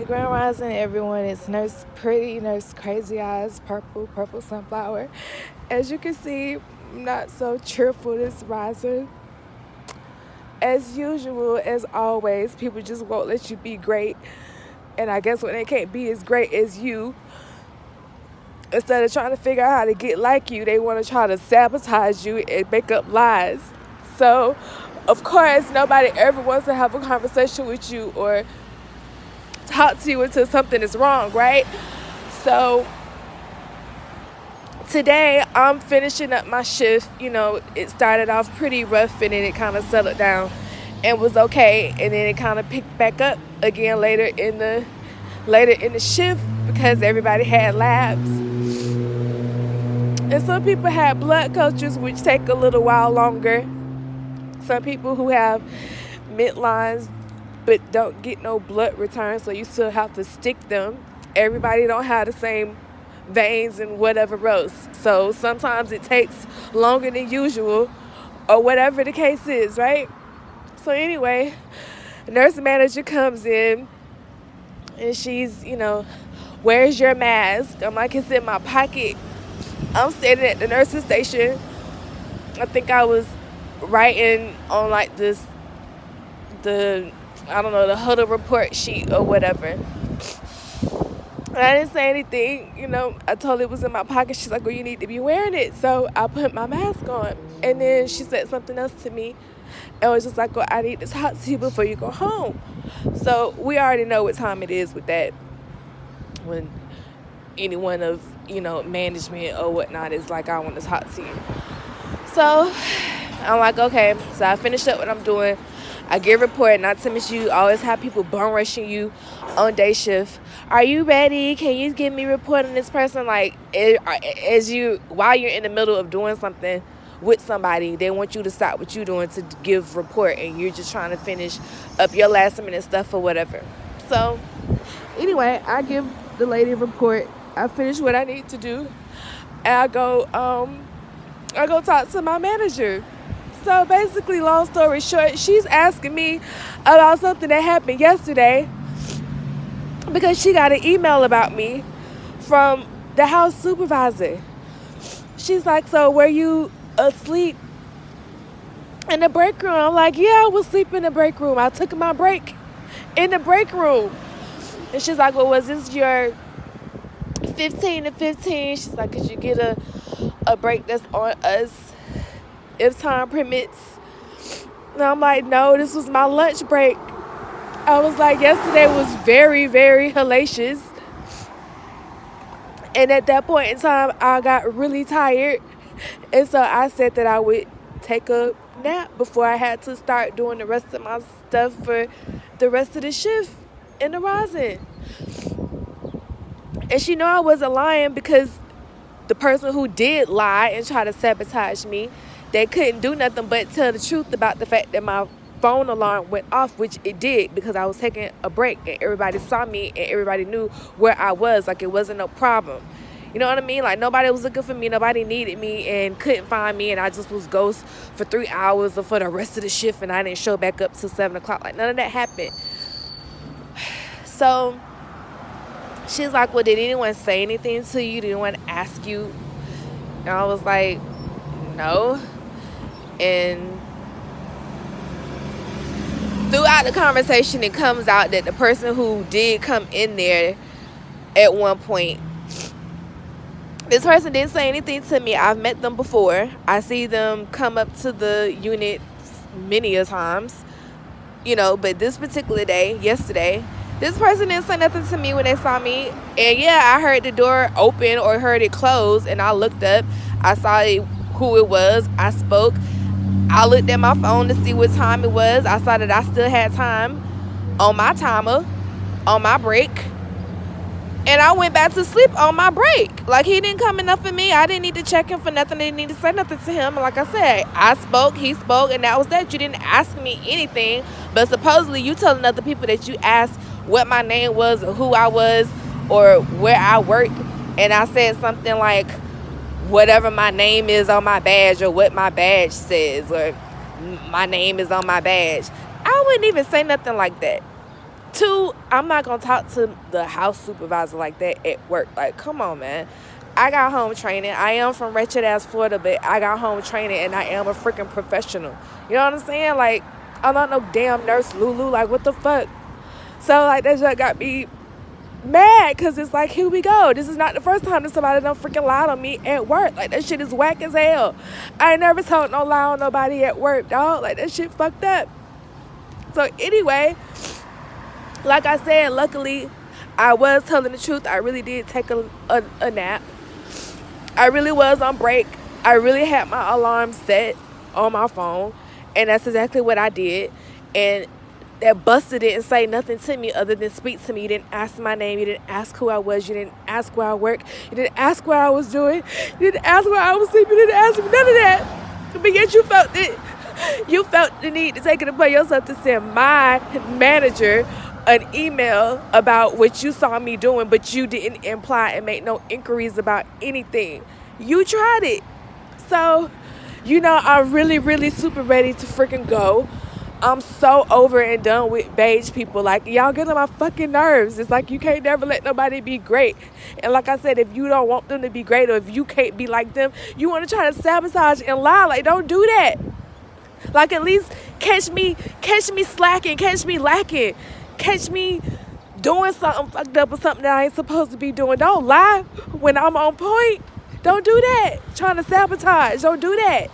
Grand Rising, everyone. It's Nurse Pretty, Nurse Crazy Eyes, Purple Sunflower. As you can see, I'm not so cheerful this rising. As usual, as always, people just won't let you be great. And I guess when they can't be as great as you, instead of trying to figure out how to get like you, they want to try to sabotage you and make up lies. So, of course, nobody ever wants to have a conversation with you or talk to you until something is wrong, right? So today I'm finishing up my shift. It started off pretty rough and then it kind of settled down and was okay, and then it kind of picked back up again later in the shift because everybody had labs. And some people had blood cultures, which take a little while longer. Some people who have midlines but don't get no blood return, so you still have to stick them. Everybody don't have the same veins and whatever else. So sometimes it takes longer than usual or whatever the case is, right? So anyway, the nurse manager comes in and she's, where's your mask? I'm like, it's in my pocket. I'm standing at the nurse's station. I think I was writing on like the huddle report sheet or whatever. And I didn't say anything, I told her it was in my pocket. She's like, well, you need to be wearing it. So I put my mask on. And then she said something else to me. And was just like, well, I need to talk to you before you go home. So we already know what time it is with that. When anyone of, management or whatnot is like, I want to talk to you. So I'm like, okay. So I finished up what I'm doing. I get a report. Not to miss you always have people bum rushing you on day shift. Are you ready? Can you give me a report on this person? Like, while you're in the middle of doing something with somebody, they want you to stop what you're doing to give report, and you're just trying to finish up your last minute stuff or whatever. So anyway, I give the lady a report. I finish what I need to do, and I go talk to my manager. So basically, long story short, she's asking me about something that happened yesterday because she got an email about me from the house supervisor. She's like, so were you asleep in the break room? I'm like, yeah, I was asleep in the break room. I took my break in the break room. And she's like, well, was this your 15 to 15? She's like, could you get a break that's on us if time permits? And I'm like, no, this was my lunch break. I was like, yesterday was very, very hellacious. And at that point in time, I got really tired. And so I said that I would take a nap before I had to start doing the rest of my stuff for the rest of the shift in the rising. And she knew I wasn't lying because the person who did lie and try to sabotage me, they couldn't do nothing but tell the truth about the fact that my phone alarm went off, which it did because I was taking a break and everybody saw me and everybody knew where I was. Like, it wasn't no problem. You know what I mean? Like, nobody was looking for me. Nobody needed me and couldn't find me. And I just was ghost for 3 hours or for the rest of the shift. And I didn't show back up till 7 o'clock. Like, none of that happened. So she's like, well, did anyone say anything to you? Did anyone ask you? And I was like, no. And throughout the conversation, it comes out that the person who did come in there at one point, this person didn't say anything to me. I've met them before. I see them come up to the unit many a times, but this particular day, yesterday, this person didn't say nothing to me when they saw me. And yeah, I heard the door open or heard it close, and I looked up. I saw who it was. I spoke. I looked at my phone to see what time it was. I saw that I still had time on my timer, on my break. And I went back to sleep on my break. Like, he didn't come enough for me. I didn't need to check him for nothing. I didn't need to say nothing to him. Like I said, I spoke, he spoke, and that was that. You didn't ask me anything. But supposedly you telling other people that you asked what my name was or who I was or where I worked. And I said something like, whatever my name is on my badge or what my badge says or my name is on my badge. I wouldn't even say nothing like that. Two, I'm not going to talk to the house supervisor like that at work. Like, come on, man. I got home training. I am from wretched ass Florida, but I got home training and I am a freaking professional. You know what I'm saying? Like, I'm not no damn nurse Lulu. Like, what the fuck? So, like, that just got me mad because it's like, here we go. This is not the first time that somebody done freaking lied on me at work. Like, that shit is whack as hell. I ain't never told no lie on nobody at work, dog. Like, that shit fucked up. So, anyway, like I said, luckily, I was telling the truth. I really did take a nap. I really was on break. I really had my alarm set on my phone, and that's exactly what I did. And that buster didn't say nothing to me other than speak to me. You didn't ask my name. You didn't ask who I was. You didn't ask where I work. You didn't ask what I was doing. You didn't ask where I was sleeping. You didn't ask me none of that. But yet you felt it. You felt the need to take it upon yourself to send my manager an email about what you saw me doing, but you didn't imply and make no inquiries about anything. You tried it. So, you know, I'm really, really super ready to freaking go. I'm so over and done with beige people. Like, y'all get on my fucking nerves. It's like you can't never let nobody be great. And like I said, if you don't want them to be great, or if you can't be like them, you want to try to sabotage and lie. Like, don't do that. Like, at least catch me slacking, catch me lacking. Catch me doing something fucked up or something that I ain't supposed to be doing. Don't lie when I'm on point. Don't do that. Trying to sabotage. Don't do that.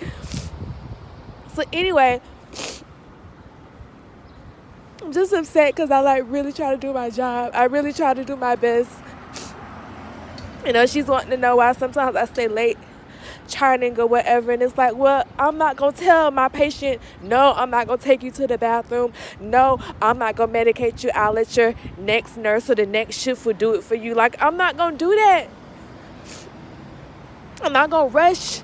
So anyway, I'm just upset because I like really try to do my job. I really try to do my best. You know, she's wanting to know why sometimes I stay late charting or whatever, and it's like, well, I'm not gonna tell my patient, no, I'm not gonna take you to the bathroom, no, I'm not gonna medicate you, I'll let your next nurse or the next shift will do it for you. Like, I'm not gonna do that. I'm not gonna rush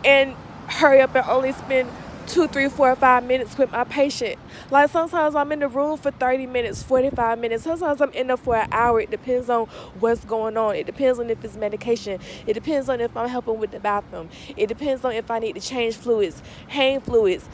and hurry up and only spend 2, 3, 4, 5 minutes with my patient. Like, sometimes I'm in the room for 30 minutes, 45 minutes. Sometimes I'm in there for an hour. It depends on what's going on. It depends on if it's medication. It depends on if I'm helping with the bathroom. It depends on if I need to change fluids, hang fluids.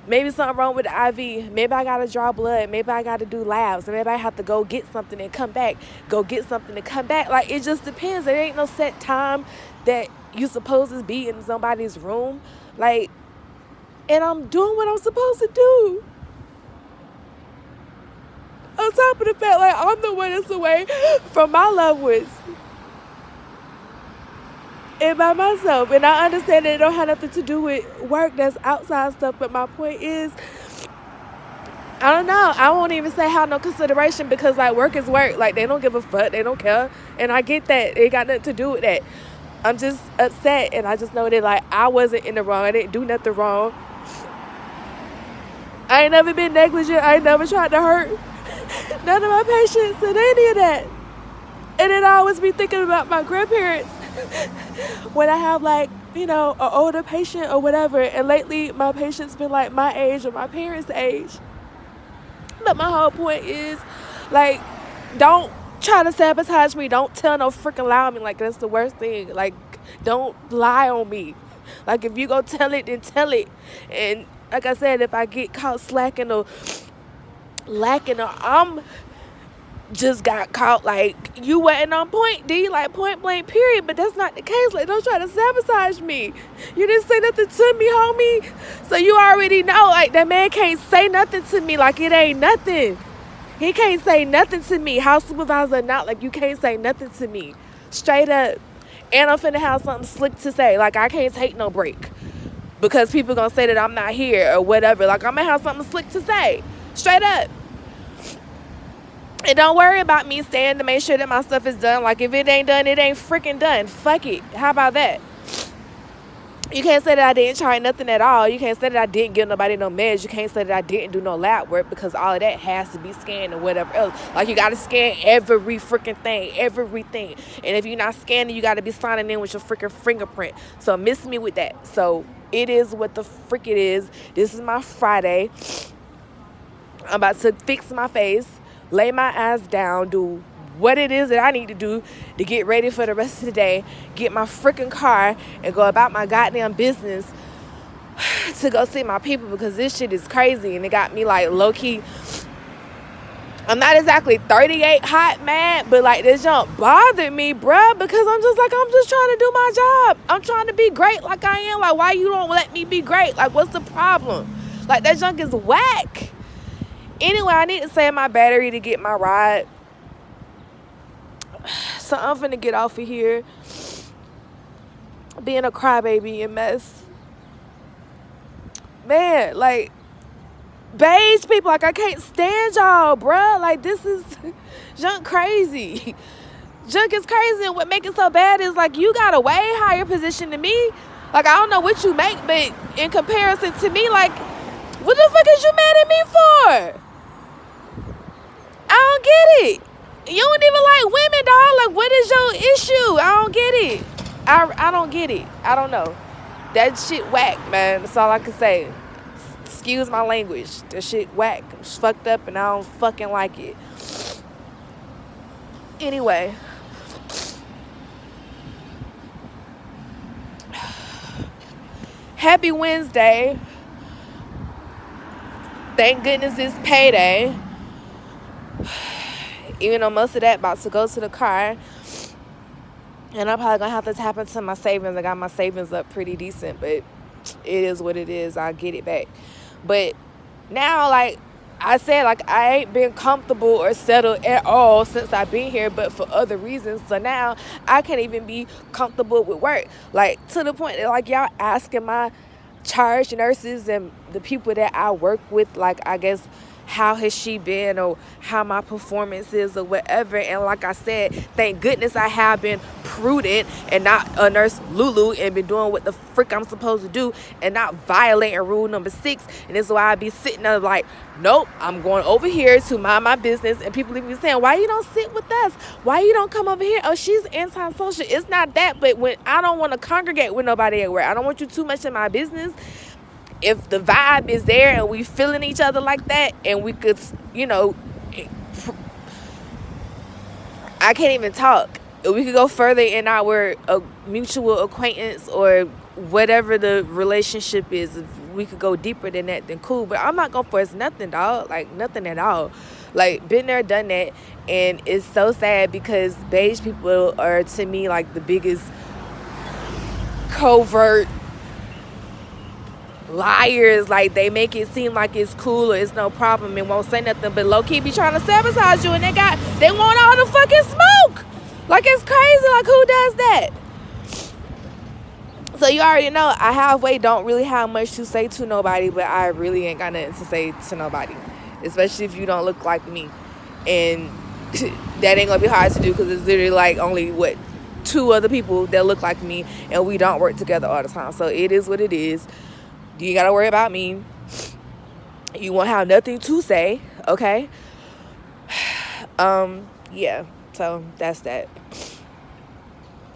Maybe something wrong with the IV. Maybe I got to draw blood. Maybe I got to do labs. Maybe I have to go get something and come back. Go get something and come back. Like, it just depends. There ain't no set time that you supposed to be in somebody's room. Like, and I'm doing what I'm supposed to do. On top of the fact, like, I'm the one that's away from my loved ones and by myself. And I understand that it don't have nothing to do with work. That's outside stuff. But my point is, I don't know. I won't even say have no consideration because, like, work is work. Like, they don't give a fuck. They don't care. And I get that. It got nothing to do with that. I'm just upset. And I just know that, like, I wasn't in the wrong. I didn't do nothing wrong. I ain't never been negligent. I ain't never tried to hurt none of my patients and any of that. And then I always be thinking about my grandparents when I have, like, you know, an older patient or whatever. And lately, my patients been like my age or my parents' age. But my whole point is, like, don't try to sabotage me. Don't tell no freaking lie on me. Like, that's the worst thing. Like, don't lie on me. Like, if you go tell it, then tell it. And like I said, if I get caught slacking or lacking, or I'm just got caught, like, you wasn't on point, D, like, point blank, period. But that's not the case. Like, don't try to sabotage me. You didn't say nothing to me, homie. So you already know, like, that man can't say nothing to me. Like, it ain't nothing. He can't say nothing to me. House supervisor or not, like, you can't say nothing to me. Straight up. And I'm finna have something slick to say. Like, I can't take no break because people gonna say that I'm not here or whatever. Like, I'm gonna have something slick to say. Straight up. And don't worry about me staying to make sure that my stuff is done. Like, if it ain't done, it ain't freaking done. Fuck it. How about that? You can't say that I didn't try nothing at all. You can't say that I didn't give nobody no meds. You can't say that I didn't do no lab work because all of that has to be scanned or whatever else. Like, you got to scan every freaking thing, everything. And if you're not scanning, you got to be signing in with your freaking fingerprint. So miss me with that. So it is what the frick it is. This is my Friday. I'm about to fix my face, lay my ass down, do what it is that I need to do to get ready for the rest of the day, get my freaking car, and go about my goddamn business to go see my people because this shit is crazy. And it got me, like, low-key I'm not exactly 38 hot mad, but like this junk bothered me, bruh, because I'm just like, I'm just trying to do my job. I'm trying to be great like I am. Like, why you don't let me be great? Like, what's the problem? Like, that junk is whack. Anyway, I need to save my battery to get my ride. So I'm finna get off of here. Being a crybaby and mess. Man, like, beige people, like, I can't stand y'all, bruh. Like, this is junk crazy. Junk is crazy, and what makes it so bad is, like, you got a way higher position than me. Like, I don't know what you make, but in comparison to me, like, what the fuck is you mad at me for? I don't get it. You don't even like women, dog. Like, what is your issue? I don't get it. I don't get it. I don't know. That shit whack, man. That's all I can say. Excuse my language. That shit whack. It's fucked up and I don't fucking like it. Anyway. Happy Wednesday. Thank goodness it's payday. Even though most of that about to go to the car. And I'm probably going to have to tap into my savings. I got my savings up pretty decent. But it is what it is. I'll get it back. But now, like I said, like, I ain't been comfortable or settled at all since I've been here, but for other reasons. So now I can't even be comfortable with work. Like, to the point that, like, y'all asking my charge nurses and the people that I work with, like, I guess, how has she been or how my performance is or whatever. And like I said, thank goodness I have been prudent and not a nurse Lulu and been doing what the frick I'm supposed to do and not violating rule number 6. And this is why I be sitting there like, nope, I'm going over here to mind my business. And people even saying, why you don't sit with us? Why you don't come over here? Oh, she's antisocial. It's not that, but when I don't want to congregate with nobody at work, I don't want you too much in my business. If the vibe is there and we feeling each other like that and we could, you know, I can't even talk. We could go further in our mutual acquaintance or whatever the relationship is. If we could go deeper than that, then cool. But I'm not going to force nothing, dog. Like, nothing at all. Like, been there, done that. And it's so sad because beige people are, to me, like, the biggest covert liars. Like, they make it seem like it's cool or it's no problem and won't say nothing, but low-key be trying to sabotage you, and they want all the fucking smoke. Like, it's crazy. Like, who does that? So you already know I halfway don't really have much to say to nobody, but I really ain't got nothing to say to nobody, especially if you don't look like me. And that ain't gonna be hard to do because it's literally like only 2 other people that look like me, and we don't work together all the time. So it is what it is. You ain't gotta worry about me. You won't have nothing to say, okay? Yeah, so that's that.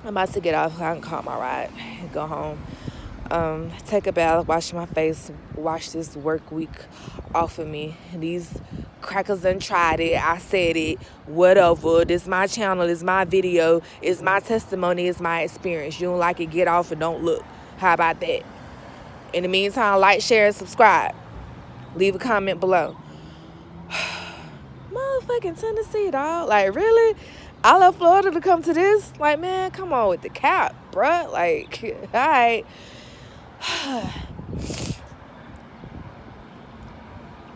I'm about to get off. I can call my ride and go home. Take a bath, wash my face, wash this work week off of me. These crackers done tried it. I said it. Whatever. This is my channel. This is my video. It's my testimony. It's my experience. You don't like it, get off and don't look. How about that? In the meantime, like, share, and subscribe. Leave a comment below. Motherfucking Tennessee, dog. Like, really? I left Florida to come to this? Like, man, come on with the cap, bruh. Like, all right.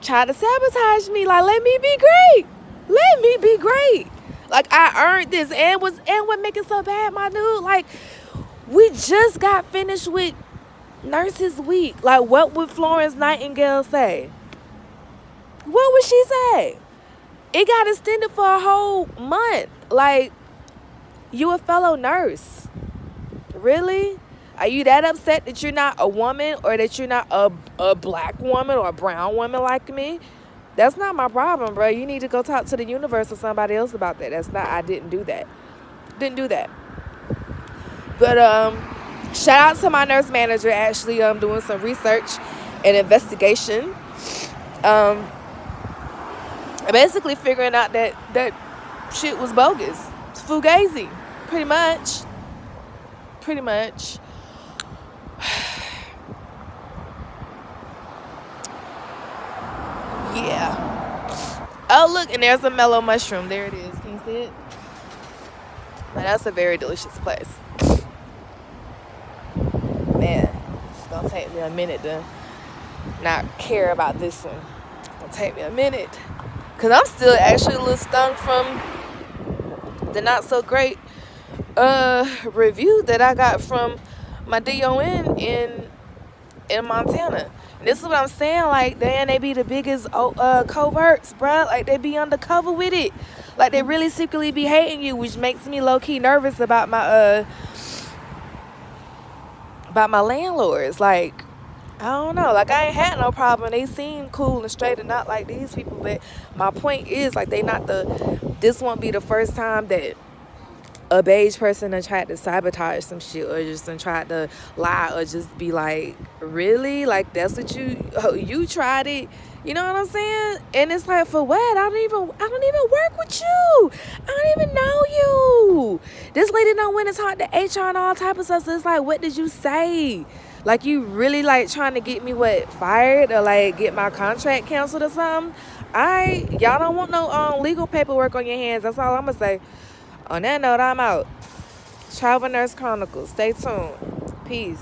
Try to sabotage me. Like, let me be great. Let me be great. Like, I earned this. And what make it so bad, my dude? Like, we just got finished with Nurses Week. Like, what would Florence Nightingale say? What would she say? It got extended for a whole month. Like, you a fellow nurse. Really? Are you that upset that you're not a woman or that you're not a black woman or a brown woman like me? That's not my problem, bro. You need to go talk to the universe or somebody else about that. I didn't do that. Didn't do that. But, shout out to my nurse manager, actually doing some research and investigation. Basically figuring out that shit was bogus. It's fugazi. Pretty much. Yeah. Oh, look, and there's a mellow mushroom. There it is. Can you see it? Now, that's a very delicious place. Man, it's going to take me a minute to not care about this one. It's going to take me a minute. Because I'm still actually a little stung from the not so great review that I got from my DON in Montana. And this is what I'm saying. Like, damn, they be the biggest coverts, bruh. Like, they be undercover with it. Like, they really secretly be hating you, which makes me low-key nervous about my landlords. Like, I don't know. Like, I ain't had no problem. They seem cool and straight and not like these people. But my point is, like, this won't be the first time that a beige person done tried to sabotage some shit, or just done tried to lie, or just be like, really? Like, that's what you tried it? You know what I'm saying? And it's like, for what? I don't even work with you. I don't even know you. This lady done went and talked to HR and all type of stuff. So it's like, what did you say? Like, you really like trying to get me fired, or like get my contract canceled or something? Y'all don't want no legal paperwork on your hands. That's all I'm gonna say. On that note, I'm out. Travel Nurse Chronicles. Stay tuned. Peace.